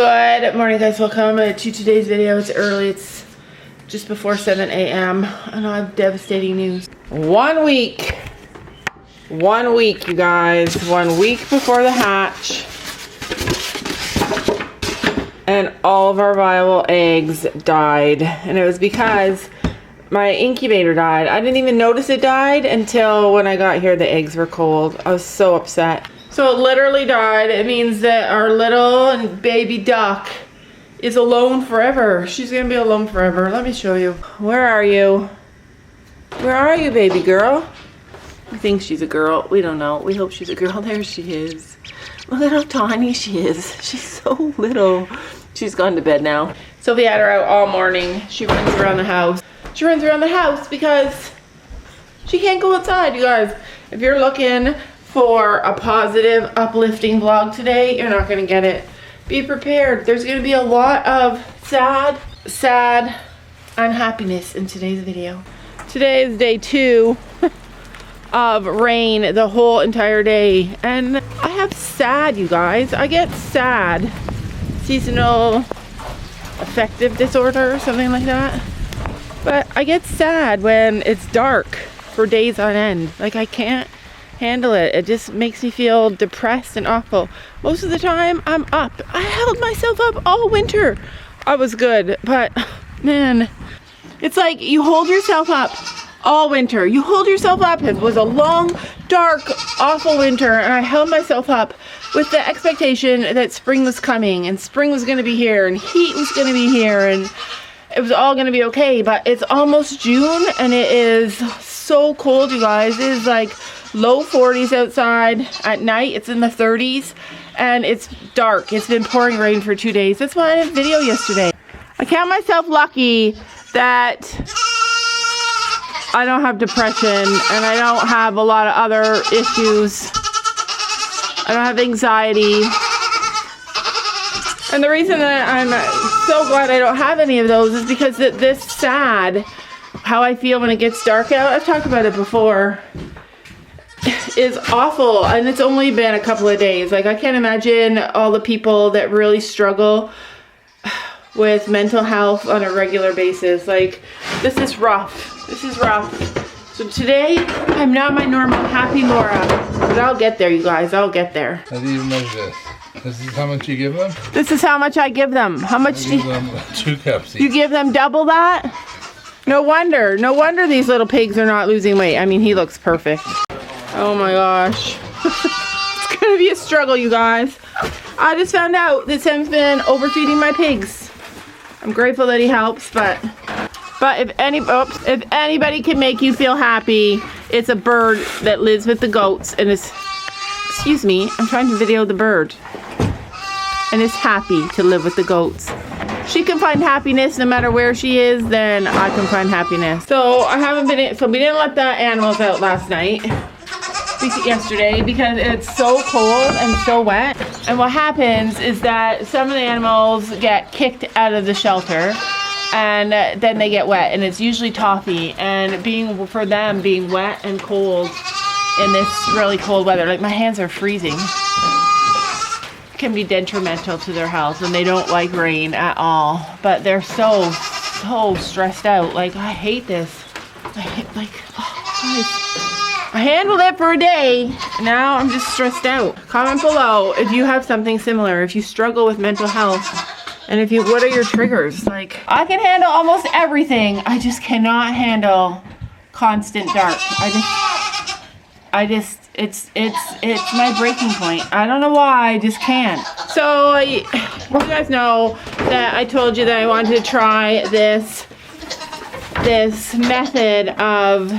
Good morning, guys. Welcome to today's video. It's early. It's just before 7 a.m. and I have devastating news. 1 week. 1 week, you guys. 1 week before the hatch. And all of our viable eggs died. And it was because my incubator died. I didn't even notice it died until when I got here the eggs were cold. I was so upset. So it literally died. It means that our little baby duck is alone forever. She's gonna be alone forever. Let me show you. Where are you? Where are you, baby girl? We think she's a girl. We don't know. We hope she's a girl. There she is. Look at how tiny she is. She's so little. She's gone to bed now. Sophie had her out all morning. She runs around the house. She runs around the house because she can't go outside, you guys. If you're looking for a positive, uplifting vlog today, you're not gonna get it. Be prepared. There's gonna be a lot of sad unhappiness in today's video. Today is day 2 of rain the whole entire day. And I have sad, you guys. I get sad. Seasonal affective disorder or something like that. But I get sad when it's dark for days on end. Like, I can't handle it. It just makes me feel depressed and awful. Most of the time I'm up. I held myself up all winter. I was good, but man, it's like you hold yourself up all winter. You hold yourself up. It was a long, dark, awful winter, and I held myself up with the expectation that spring was coming and spring was going to be here and heat was going to be here and it was all going to be okay. But it's almost June and it is so cold, you guys. It is like low 40s outside. At night it's in the 30s and it's dark. It's been pouring rain for 2 days. That's why I didn't video yesterday. I count myself lucky that I don't have depression and I don't have a lot of other issues. I don't have anxiety. And the reason that I'm so glad I don't have any of those is because this sad, how I feel when it gets dark out, I've talked about it before, is awful. And it's only been a couple of days. Like, I can't imagine all the people that really struggle with mental health on a regular basis. Like, this is rough. This is rough. So today, I'm not my normal happy Laura. But I'll get there, you guys. I'll get there. How do you measure this? This is how much you give them? This is how much I give them. How much do you... Give them 2 cups each. You give them double that? No wonder. No wonder these little pigs are not losing weight. I mean, he looks perfect. Oh my gosh. It's gonna be a struggle, you guys. I just found out that Sam's been overfeeding my pigs. I'm grateful that he helps, but if anybody can make you feel happy, it's a bird that lives with the goats and is, excuse me, I'm trying to video the bird, and is happy to live with the goats. She can find happiness no matter where she is, then I can find happiness. So we didn't let the animals out last night, yesterday, because it's so cold and so wet. And what happens is that some of the animals get kicked out of the shelter and then they get wet, and it's usually Toffee. And for them being wet and cold in this really cold weather, like my hands are freezing, can be detrimental to their health, and they don't like rain at all. But they're so stressed out. Like, I hate this. I handled it for a day. Now I'm just stressed out. Comment below if you have something similar, if you struggle with mental health, and what are your triggers? Like, I can handle almost everything. I just cannot handle constant dark. It's my breaking point. I don't know why, I just can't. So, you guys know that I told you that I wanted to try this method of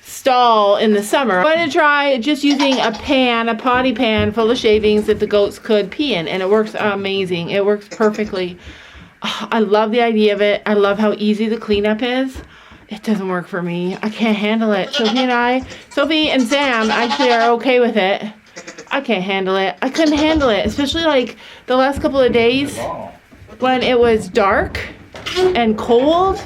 stall in the summer. I wanted to try just using a potty pan full of shavings that the goats could pee in, and it works amazing. It works perfectly. Oh, I love the idea of it. I love how easy the cleanup is. It doesn't work for me. I can't handle it. Sophie and Sam actually are okay with it. I can't handle it. I couldn't handle it, especially like the last couple of days when it was dark and cold.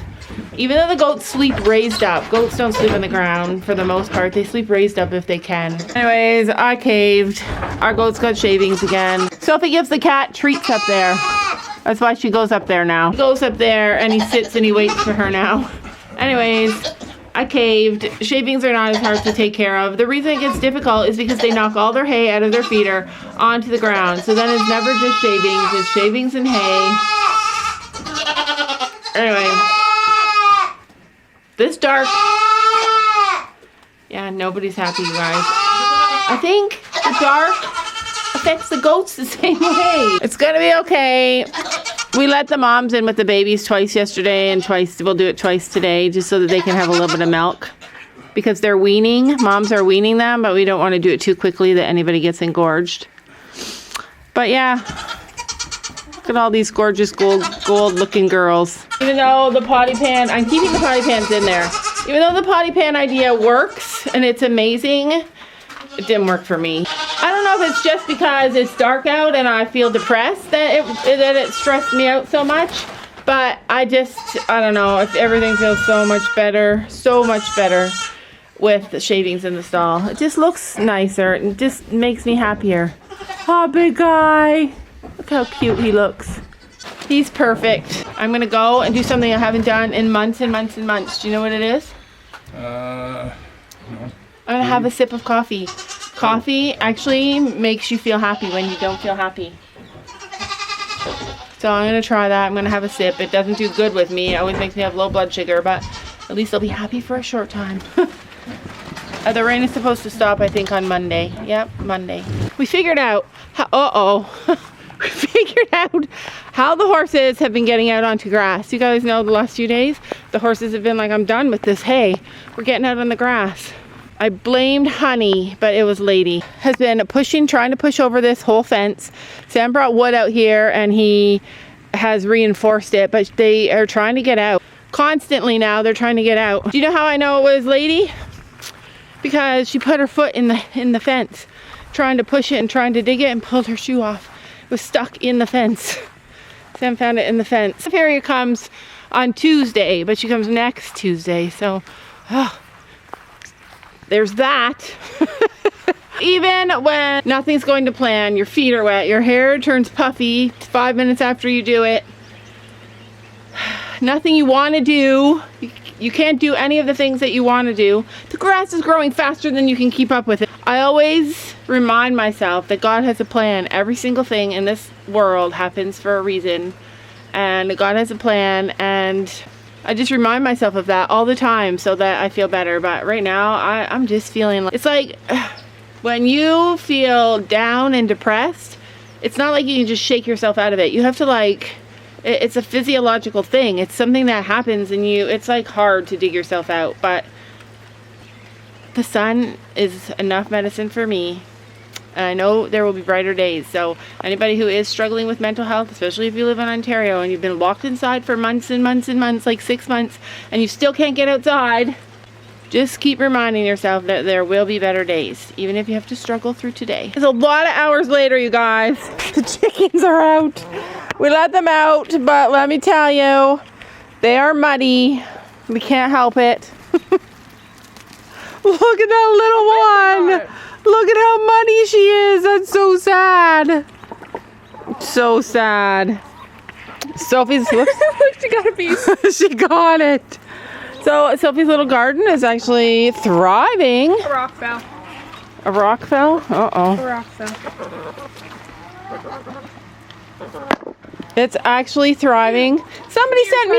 Even though the goats sleep raised up, goats don't sleep on the ground for the most part. They sleep raised up if they can. Anyways, I caved. Our goats got shavings again. Sophie gives the cat treats up there. That's why she goes up there now. He goes up there and he sits and he waits for her now. Anyways, I caved. Shavings are not as hard to take care of. The reason it gets difficult is because they knock all their hay out of their feeder onto the ground. So then it's never just shavings. It's shavings and hay. Anyway. This dark. Yeah, nobody's happy, you guys. I think the dark affects the goats the same way. It's gonna be okay. We let the moms in with the babies twice yesterday and we'll do it twice today just so that they can have a little bit of milk. Because they're weaning, moms are weaning them, but we don't want to do it too quickly that anybody gets engorged. But yeah, look at all these gorgeous gold looking girls. Even though the potty pan, I'm keeping the potty pans in there. Even though the potty pan idea works and it's amazing, it didn't work for me. I don't know if it's just because it's dark out and I feel depressed that it stressed me out so much. But I don't know, everything feels so much better with the shavings in the stall. It just looks nicer and just makes me happier. Oh, big guy. Look how cute he looks. He's perfect. I'm gonna go and do something I haven't done in months and months and months. Do you know what it is? No. I'm gonna have a sip of coffee. Coffee actually makes you feel happy when you don't feel happy. So I'm gonna try that. I'm gonna have a sip. It doesn't do good with me. It always makes me have low blood sugar, but at least I'll be happy for a short time. The rain is supposed to stop, I think, on Monday. Yep, Monday. We figured out how, we figured out how the horses have been getting out onto grass. You guys know the last few days, the horses have been like, I'm done with this hay. We're getting out on the grass. I blamed Honey, but it was Lady. Has been trying to push over this whole fence. Sam brought wood out here and he has reinforced it, but they are trying to get out. Constantly now, they're trying to get out. Do you know how I know it was Lady? Because she put her foot in the fence, trying to push it and trying to dig it and pulled her shoe off. It was stuck in the fence. Sam found it in the fence. Harriet comes on Tuesday, but she comes next Tuesday, so there's that. Even when nothing's going to plan, your feet are wet, your hair turns puffy 5 minutes after you do it, nothing you want to do, you can't do any of the things that you want to do. The grass is growing faster than you can keep up with it. I always remind myself that God has a plan. Every single thing in this world happens for a reason, and God has a plan, and I just remind myself of that all the time so that I feel better. But right now, I'm just feeling like, it's like when you feel down and depressed, it's not like you can just shake yourself out of it. You have to it's a physiological thing. It's something that happens and it's like hard to dig yourself out. But the sun is enough medicine for me. And I know there will be brighter days. So anybody who is struggling with mental health, especially if you live in Ontario and you've been locked inside for months and months and months, like 6 months, and you still can't get outside, just keep reminding yourself that there will be better days, even if you have to struggle through today. It's a lot of hours later, you guys. The chickens are out. We let them out, but let me tell you, they are muddy. We can't help it. Look at that little one. Look at how muddy she is. That's so sad. So sad. Sophie's, look, she got a piece. She got it. So Sophie's little garden is actually thriving. A rock fell. A rock fell? Uh-oh. A rock fell. It's actually thriving. Somebody sent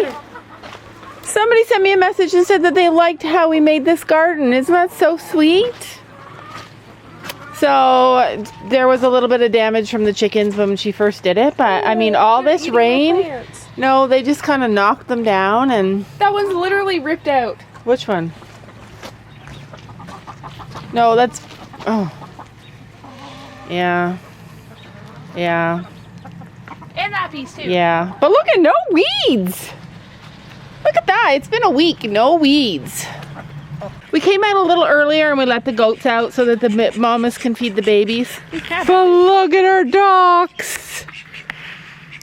me a message and said that they liked how we made this garden. Isn't that so sweet? So there was a little bit of damage from the chickens when she first did it, but I mean, all this rain, no, they just kind of knocked them down. And that one's literally ripped out. Which one? No, that's, oh, yeah, And that piece too. yeah, but look at no weeds. Look at that, it's been a week, no weeds. We came out a little earlier and we let the goats out so that the mamas can feed the babies. But look at our ducks.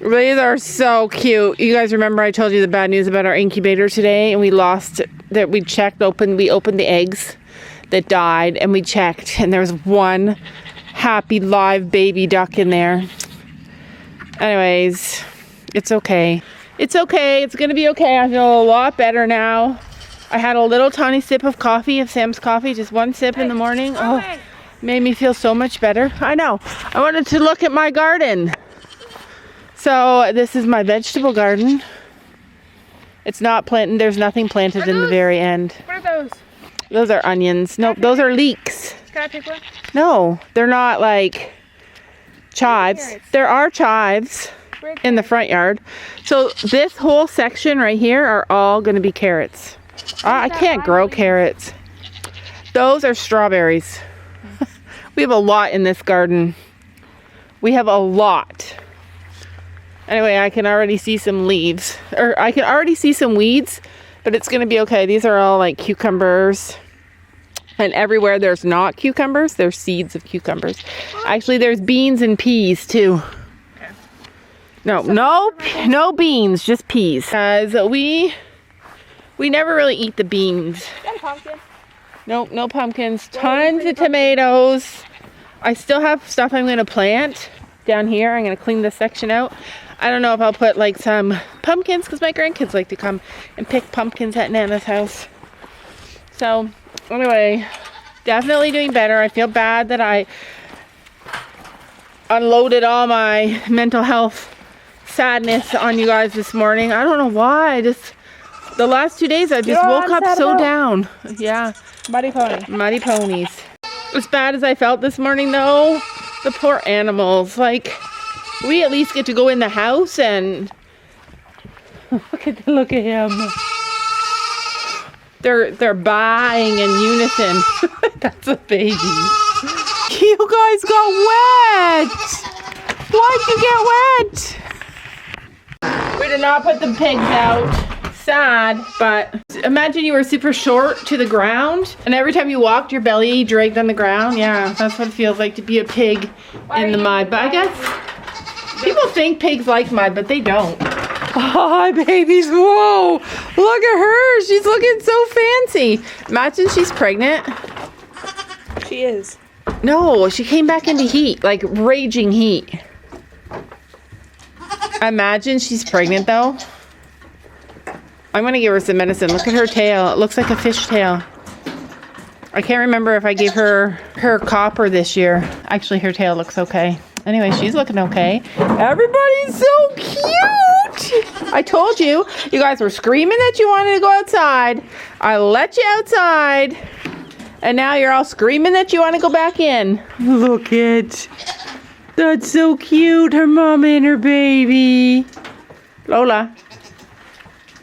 These are so cute. You guys remember I told you the bad news about our incubator today, and we lost that. We opened the eggs that died, and we checked, and there was one happy live baby duck in there. Anyways, it's okay. It's okay. It's gonna be okay. I feel a lot better now. I had a little tiny sip of coffee, of Sam's coffee, just one sip in the morning. Oh, made me feel so much better. I know. I wanted to look at my garden. So this is my vegetable garden. It's not planted. There's nothing planted in the very end. What are those? Those are onions. Nope, those are leeks. Can I pick one? No, they're not like chives. There are chives in the front yard. So this whole section right here are all going to be carrots. I can't grow carrots. Those are strawberries. We have a lot in this garden. We have a lot. Anyway, I can already see some leaves. Or I can already see some weeds, but it's going to be okay. These are all like cucumbers. And everywhere there's not cucumbers, there's seeds of cucumbers. Actually, there's beans and peas too. Okay. No beans, just peas. Because we never really eat the beans. Got a pumpkin. Nope, no pumpkins. Tons of tomatoes. I still have stuff I'm going to plant down here. I'm going to clean this section out. I don't know if I'll put like some pumpkins because my grandkids like to come and pick pumpkins at Nana's house. So anyway, definitely doing better. I feel bad that I unloaded all my mental health sadness on you guys this morning. I don't know why. The last 2 days I just woke up so down. Yeah. Muddy pony. Muddy ponies. As bad as I felt this morning though, the poor animals. Like, we at least get to go in the house and look at him. They're buying in unison. That's a baby. You guys got wet. Why'd you get wet? We did not put the pigs out. Sad, but imagine you were super short to the ground and every time you walked your belly dragged on the ground. Yeah, that's what it feels like to be a pig in the mud. But I guess people think pigs like mud, but they don't. Hi, babies. Whoa, look at her. She's looking so fancy. Imagine she's pregnant. She is. No, she came back into heat, like raging heat. Imagine she's pregnant though. I'm going to give her some medicine. Look at her tail. It looks like a fish tail. I can't remember if I gave her copper this year. Actually, her tail looks okay. Anyway, she's looking okay. Everybody's so cute. I told you. You guys were screaming that you wanted to go outside. I let you outside. And now you're all screaming that you want to go back in. Look it. That's so cute. Her mama and her baby. Lola.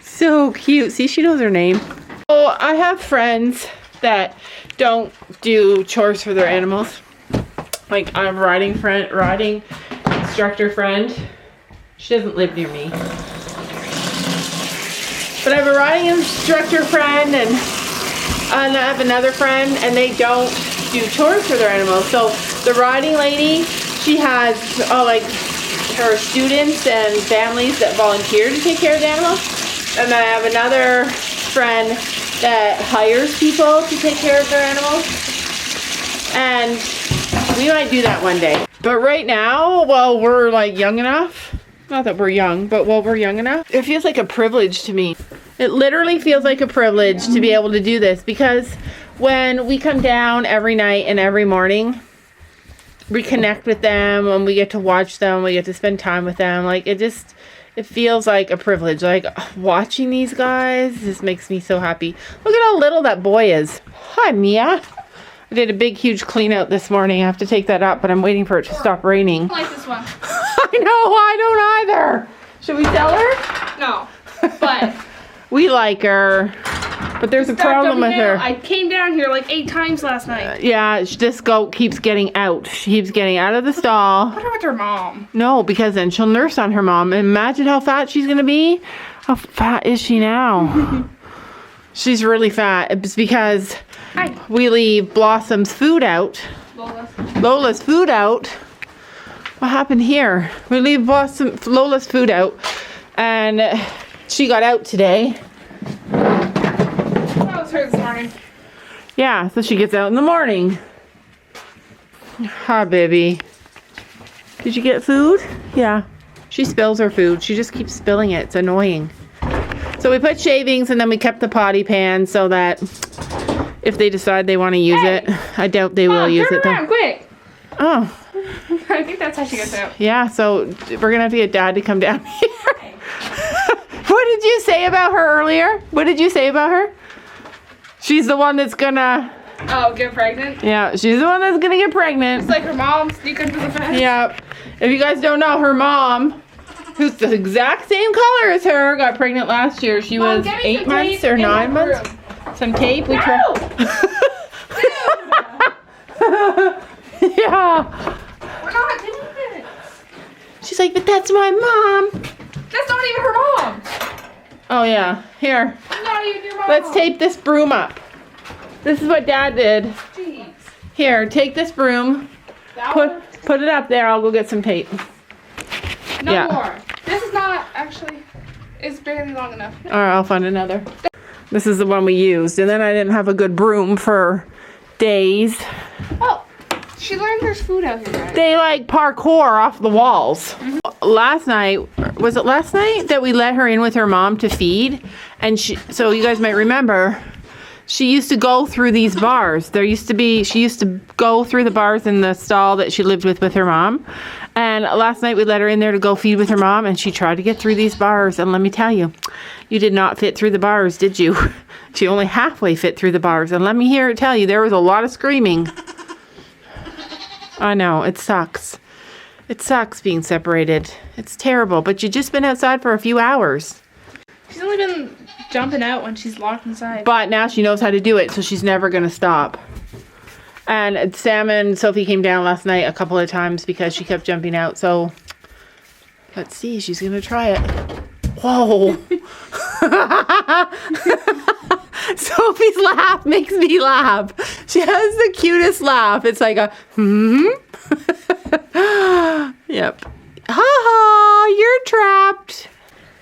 So cute. See, she knows her name. Oh, I have friends that don't do chores for their animals. Like, I have a riding instructor friend. She doesn't live near me. But I have a riding instructor friend and I have another friend and they don't do chores for their animals. So the riding lady, she has like her students and families that volunteer to take care of the animals. And then I have another friend that hires people to take care of their animals. And we might do that one day. But right now, while we're like young enough, not that we're young, but while we're young enough, it feels like a privilege to me. It literally feels like a privilege to be able to do this because when we come down every night and every morning, we connect with them and we get to watch them, we get to spend time with them. Like it feels like a privilege. Like watching these guys just makes me so happy. Look at how little that boy is. Hi, Mia. I did a big, huge clean out this morning. I have to take that up, but I'm waiting for it to stop raining. I like this one. I know, I don't either. Should we sell her? No, but we like her, but there's a problem with her. I came down here like 8 times last night. Yeah, this goat keeps getting out. She keeps getting out of the stall. What about her mom? No, because then she'll nurse on her mom. Imagine how fat she's gonna be. How fat is she now? She's really fat. It's because we leave Blossom's food out. Lola's food out. What happened here? We leave Lola's food out, and she got out today. That was her this morning. Yeah, so she gets out in the morning. Hi, baby. Did you get food? Yeah. She spills her food. She just keeps spilling it. It's annoying. So we put shavings, and then we kept the potty pan so that if they decide they want to use it, I doubt they will use it. Turn around, quick. Oh. I think that's how she gets out. Yeah, so we're going to have to get Dad to come down here. What did you say about her earlier? What did you say about her? She's the one that's going to... Oh, get pregnant? Yeah, she's the one that's going to get pregnant. It's like her mom sneak under the fence. Yep. If you guys don't know, her mom, who's the exact same color as her, got pregnant last year. She was 8 months or 9 months. Some tape. We tried. Yeah. We're not doing it. She's like, but that's my mom. That's not even her mom. Oh yeah. Here. That's not even your mom. Let's tape this broom up. This is what Dad did. Jeez. Here, take this broom. Put it up there. I'll go get some tape. No more. This is not actually. It's barely long enough. All right, I'll find another. This is the one we used, and then I didn't have a good broom for days. Oh, she learned there's food out here, guys. They like parkour off the walls. Last night, was it last night that we let her in with her mom to feed? And so you guys might remember, she used to go through these bars. She used to go through the bars in the stall that she lived with her mom. And last night we let her in there to go feed with her mom, and she tried to get through these bars. And let me tell you, you did not fit through the bars, did you? She only halfway fit through the bars. And let me tell you, there was a lot of screaming. I know, it sucks. It sucks being separated. It's terrible, but you've just been outside for a few hours. She's only been jumping out when she's locked inside. But now she knows how to do it, so she's never going to stop. And Sam and Sophie came down last night a couple of times because she kept jumping out. So let's see, she's going to try it. Whoa. Sophie's laugh makes me laugh. She has the cutest laugh. It's like a Yep. Ha ha, you're trapped.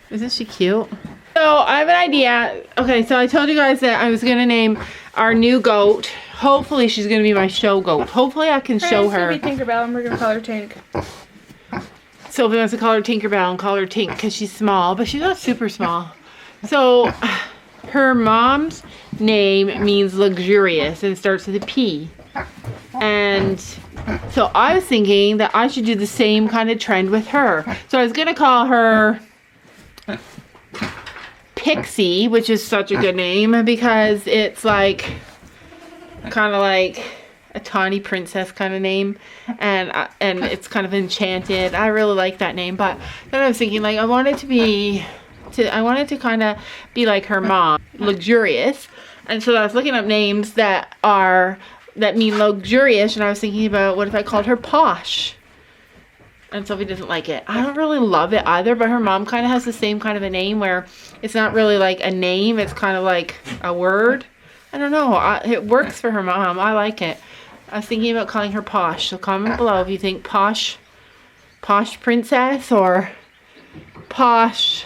Isn't she cute? So I have an idea. Okay, so I told you guys that I was going to name our new goat. Hopefully she's going to be my show goat. Hopefully I can show her. It's going to be Tinkerbell, and we're going to call her Tink. Sophie wants to call her Tinkerbell and call her Tink because she's small, but she's not super small. So her mom's name means luxurious and starts with a P. And so I was thinking that I should do the same kind of trend with her. So I was going to call her Pixie, which is such a good name because it's like kind of like a tawny princess kind of name, and it's kind of enchanted. I really like that name, but then I was thinking like I wanted to kind of be like her mom, luxurious, and so I was looking up names that mean luxurious, and I was thinking about what if I called her Posh. And Sophie doesn't like it. I don't really love it either, but her mom kind of has the same kind of a name where it's not really like a name, it's kind of like a word. I don't know. It works for her mom. I like it. I was thinking about calling her Posh. So comment below if you think Posh Princess or Posh,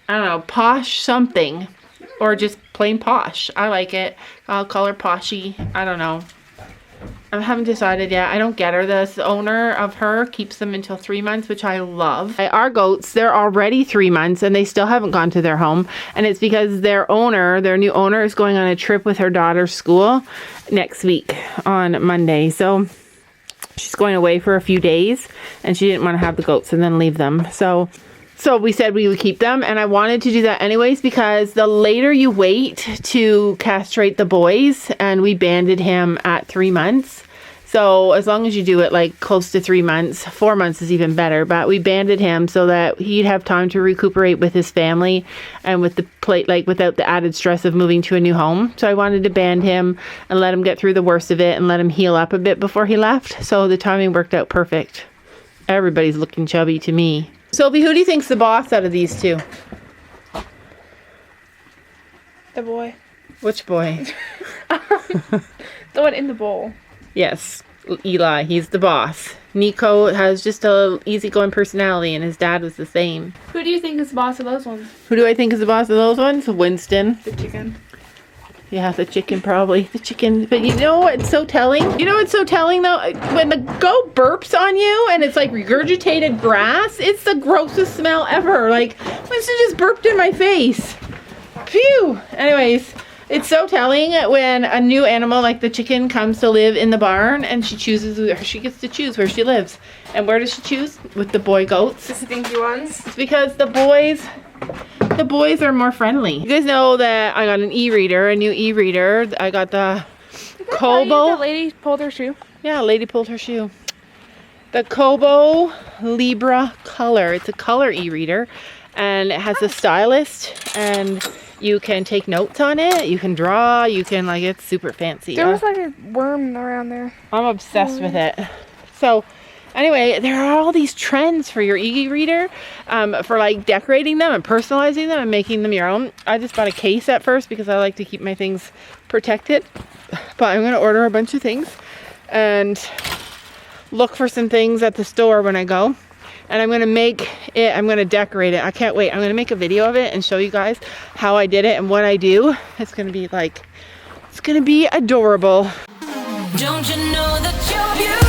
I don't know, Posh something. Or just plain Posh. I like it. I'll call her Poshy. I don't know. I haven't decided yet. I don't get her. The owner of her keeps them until 3 months, which I love. Our goats, they're already 3 months and they still haven't gone to their home. And it's because their new owner is going on a trip with her daughter's school next week on Monday. So she's going away for a few days and she didn't want to have the goats and then leave them. So we said we would keep them, and I wanted to do that anyways because the later you wait to castrate the boys, and we banded him at 3 months. So as long as you do it like close to 3 months, 4 months is even better, but we banded him so that he'd have time to recuperate with his family and with the plate, like without the added stress of moving to a new home. So I wanted to band him and let him get through the worst of it and let him heal up a bit before he left. So the timing worked out perfect. Everybody's looking chubby to me. Sophie, who do you think's the boss out of these two? The boy. Which boy? The one in the bowl. Yes. Eli. He's the boss. Nico has just a easygoing personality, and his dad was the same. Who do you think is the boss of those ones? Who do I think is the boss of those ones? Winston. The chicken. Yeah, the chicken probably. The chicken. But you know what's so telling? You know what's so telling though? When the goat burps on you and it's like regurgitated grass, it's the grossest smell ever. Like, Winston just burped in my face. Phew. Anyways, it's so telling when a new animal like the chicken comes to live in the barn and she gets to choose where she lives. And where does she choose? With the boy goats. The stinky ones. It's because the boys are more friendly. You guys know that I got an e-reader, a new e-reader. I got the Kobo. The lady pulled her shoe. Yeah, lady pulled her shoe. The Kobo Libra Color. It's a color e-reader, and it has a stylus, and you can take notes on it. You can draw. You can it's super fancy. There was like a worm around there. I'm obsessed with it. So anyway, there are all these trends for your e-reader, for like decorating them and personalizing them and making them your own. I just bought a case at first because I like to keep my things protected, but I'm going to order a bunch of things and look for some things at the store when I go. And I'm going to decorate it. I can't wait. I'm going to make a video of it and show you guys how I did it and what I do. It's going to be adorable. Don't you know that you're beautiful?